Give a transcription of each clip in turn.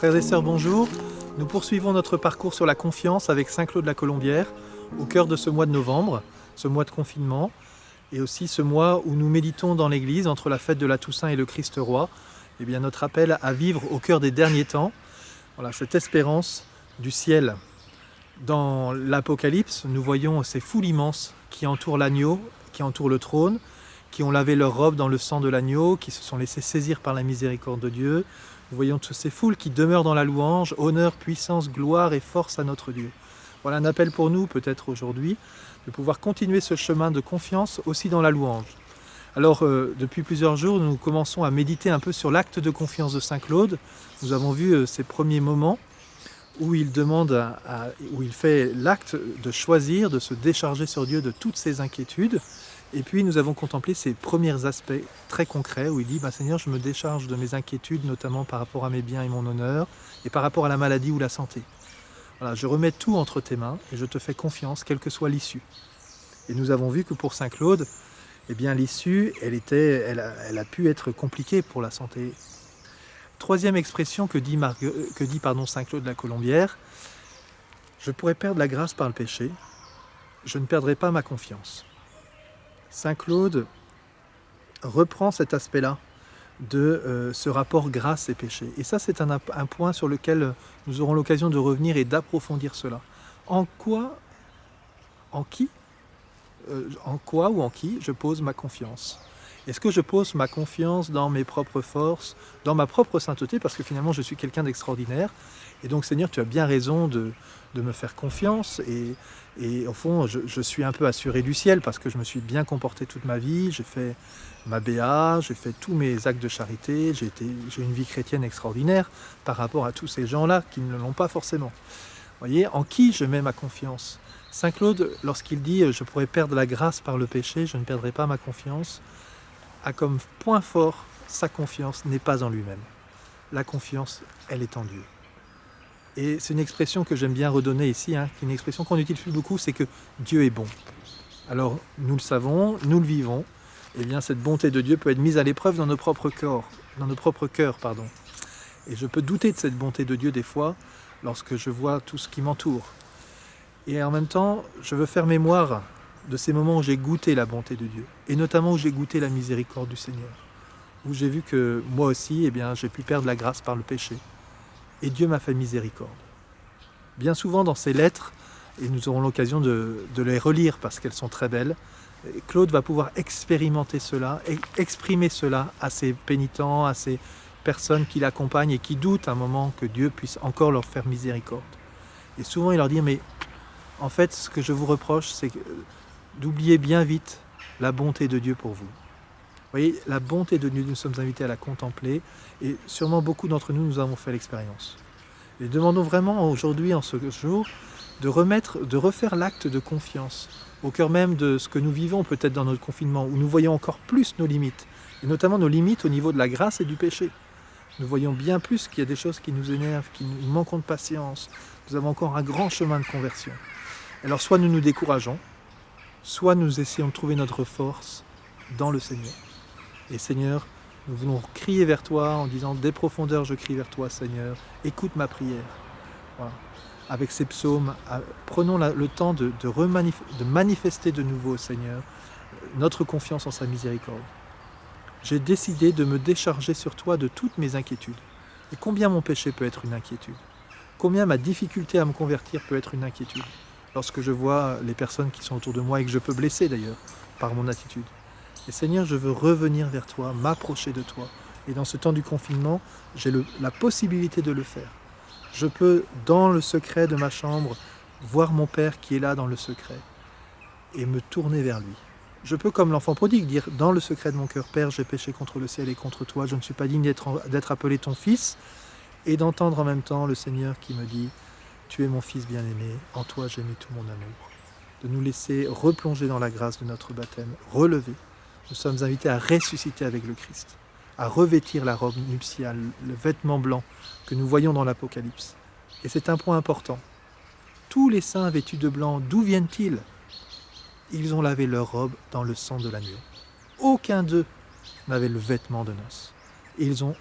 Frères et sœurs, bonjour. Nous poursuivons notre parcours sur la confiance avec Saint-Claude-la-Colombière au cœur de ce mois de novembre, ce mois de confinement, et aussi ce mois où nous méditons dans l'Église entre la fête de la Toussaint et le Christ roi. Eh bien, notre appel à vivre au cœur des derniers temps, voilà, cette espérance du ciel. Dans l'Apocalypse, nous voyons ces foules immenses qui entourent l'agneau, qui entourent le trône, qui ont lavé leurs robes dans le sang de l'agneau, qui se sont laissés saisir par la miséricorde de Dieu. Nous voyons toutes ces foules qui demeurent dans la louange, honneur, puissance, gloire et force à notre Dieu. Voilà un appel pour nous, peut-être aujourd'hui, de pouvoir continuer ce chemin de confiance aussi dans la louange. Alors, depuis plusieurs jours, nous commençons à méditer un peu sur l'acte de confiance de Saint Claude. Nous avons vu ces premiers moments où il demande, où il fait l'acte de choisir, de se décharger sur Dieu de toutes ses inquiétudes. Et puis nous avons contemplé ces premiers aspects très concrets où il dit Seigneur, je me décharge de mes inquiétudes, notamment par rapport à mes biens et mon honneur, et par rapport à la maladie ou la santé. Voilà, je remets tout entre tes mains et je te fais confiance, quelle que soit l'issue. Et nous avons vu que pour Saint Claude, eh bien, l'issue, elle a pu être compliquée pour la santé. Troisième expression que dit Saint Claude de la Colombière, je pourrais perdre la grâce par le péché, je ne perdrai pas ma confiance. Saint Claude reprend cet aspect-là de ce rapport grâce et péché. Et ça, c'est un point sur lequel nous aurons l'occasion de revenir et d'approfondir cela. En quoi ou en qui je pose ma confiance? Est-ce que je pose ma confiance dans mes propres forces, dans ma propre sainteté, parce que finalement je suis quelqu'un d'extraordinaire, et donc Seigneur, tu as bien raison de me faire confiance, et au fond je suis un peu assuré du ciel, parce que je me suis bien comporté toute ma vie, j'ai fait ma BA, j'ai fait tous mes actes de charité, j'ai une vie chrétienne extraordinaire par rapport à tous ces gens-là qui ne l'ont pas forcément. Vous voyez, en qui je mets ma confiance? Saint Claude, lorsqu'il dit « je pourrais perdre la grâce par le péché, je ne perdrai pas ma confiance », a comme point fort, sa confiance n'est pas en lui-même. La confiance, elle est en Dieu. Et c'est une expression que j'aime bien redonner ici, une expression qu'on utilise plus beaucoup, c'est que Dieu est bon. Alors, nous le savons, nous le vivons, et bien cette bonté de Dieu peut être mise à l'épreuve dans nos propres cœurs. Et je peux douter de cette bonté de Dieu des fois, lorsque je vois tout ce qui m'entoure. Et en même temps, je veux faire mémoire de ces moments où j'ai goûté la bonté de Dieu, et notamment où j'ai goûté la miséricorde du Seigneur, où j'ai vu que moi aussi, j'ai pu perdre la grâce par le péché, et Dieu m'a fait miséricorde. Bien souvent dans ces lettres, et nous aurons l'occasion de les relire parce qu'elles sont très belles, Claude va pouvoir expérimenter cela, et exprimer cela à ses pénitents, à ces personnes qui l'accompagnent et qui doutent un moment que Dieu puisse encore leur faire miséricorde. Et souvent il leur dit, mais en fait ce que je vous reproche, c'est d'oublier bien vite la bonté de Dieu pour vous. Vous voyez, la bonté de Dieu, nous sommes invités à la contempler, et sûrement beaucoup d'entre nous avons fait l'expérience. Et demandons vraiment aujourd'hui, en ce jour, de refaire l'acte de confiance au cœur même de ce que nous vivons peut-être dans notre confinement, où nous voyons encore plus nos limites, et notamment nos limites au niveau de la grâce et du péché. Nous voyons bien plus qu'il y a des choses qui nous énervent, qui nous manquons de patience. Nous avons encore un grand chemin de conversion. Alors soit nous nous décourageons, soit nous essayons de trouver notre force dans le Seigneur. Et Seigneur, nous voulons crier vers toi en disant « Des profondeurs, je crie vers toi, Seigneur, écoute ma prière. » Voilà. Avec ces psaumes, prenons le temps de manifester de nouveau au Seigneur notre confiance en sa miséricorde. J'ai décidé de me décharger sur toi de toutes mes inquiétudes. Et combien mon péché peut être une inquiétude? Combien ma difficulté à me convertir peut être une inquiétude? Lorsque je vois les personnes qui sont autour de moi et que je peux blesser d'ailleurs par mon attitude. Et Seigneur, je veux revenir vers toi, m'approcher de toi. Et dans ce temps du confinement, j'ai la possibilité de le faire. Je peux, dans le secret de ma chambre, voir mon Père qui est là dans le secret et me tourner vers lui. Je peux, comme l'enfant prodigue, dire dans le secret de mon cœur, Père, j'ai péché contre le ciel et contre toi, je ne suis pas digne d'être appelé ton fils, et d'entendre en même temps le Seigneur qui me dit tu es mon fils bien-aimé, en toi j'ai mis tout mon amour. De nous laisser replonger dans la grâce de notre baptême, relever. Nous sommes invités à ressusciter avec le Christ, à revêtir la robe nuptiale, le vêtement blanc que nous voyons dans l'Apocalypse. Et c'est un point important. Tous les saints vêtus de blanc, d'où viennent-ils? Ils ont lavé leur robe dans le sang de l'agneau. Aucun d'eux n'avait le vêtement de noces. Et ils ont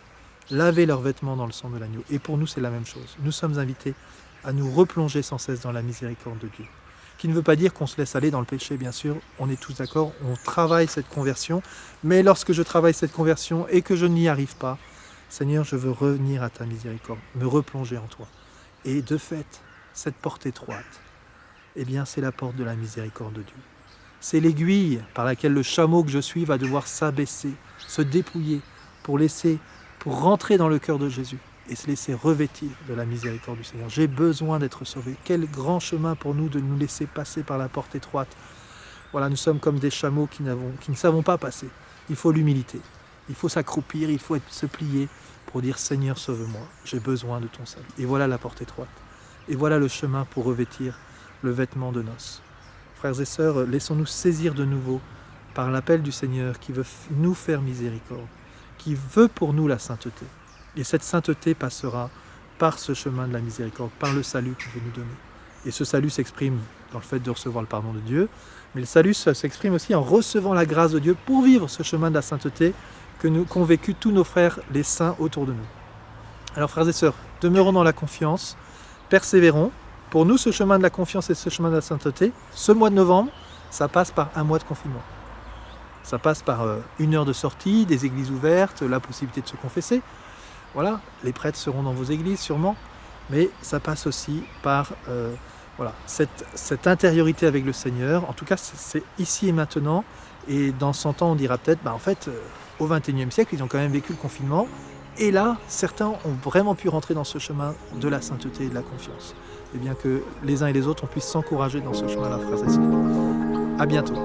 laver leurs vêtements dans le sang de l'agneau. Et pour nous, c'est la même chose. Nous sommes invités à nous replonger sans cesse dans la miséricorde de Dieu. Qui ne veut pas dire qu'on se laisse aller dans le péché, bien sûr, on est tous d'accord, on travaille cette conversion, mais lorsque je travaille cette conversion et que je n'y arrive pas, Seigneur, je veux revenir à ta miséricorde, me replonger en toi. Et de fait, cette porte étroite, eh bien, c'est la porte de la miséricorde de Dieu. C'est l'aiguille par laquelle le chameau que je suis va devoir s'abaisser, se dépouiller, pour rentrer dans le cœur de Jésus et se laisser revêtir de la miséricorde du Seigneur. J'ai besoin d'être sauvé. Quel grand chemin pour nous de nous laisser passer par la porte étroite. Voilà, nous sommes comme des chameaux qui ne savons pas passer. Il faut l'humilité. Il faut s'accroupir, il faut se plier pour dire « Seigneur, sauve-moi, j'ai besoin de ton salut ». Et voilà la porte étroite. Et voilà le chemin pour revêtir le vêtement de noces. Frères et sœurs, laissons-nous saisir de nouveau par l'appel du Seigneur qui veut nous faire miséricorde, qui veut pour nous la sainteté. Et cette sainteté passera par ce chemin de la miséricorde, par le salut qu'il veut nous donner. Et ce salut s'exprime dans le fait de recevoir le pardon de Dieu, mais le salut s'exprime aussi en recevant la grâce de Dieu pour vivre ce chemin de la sainteté qu'ont vécu tous nos frères les saints autour de nous. Alors frères et sœurs, demeurons dans la confiance, persévérons. Pour nous, ce chemin de la confiance et ce chemin de la sainteté, ce mois de novembre, ça passe par un mois de confinement. Ça passe par 1 heure de sortie, des églises ouvertes, la possibilité de se confesser. Voilà, les prêtres seront dans vos églises sûrement, mais ça passe aussi par cette intériorité avec le Seigneur. En tout cas, c'est ici et maintenant, et dans 100 ans, on dira peut-être, au XXIe siècle, ils ont quand même vécu le confinement, et là, certains ont vraiment pu rentrer dans ce chemin de la sainteté et de la confiance. Et bien que les uns et les autres, on puisse s'encourager dans ce chemin-là, frères et sœurs. À bientôt.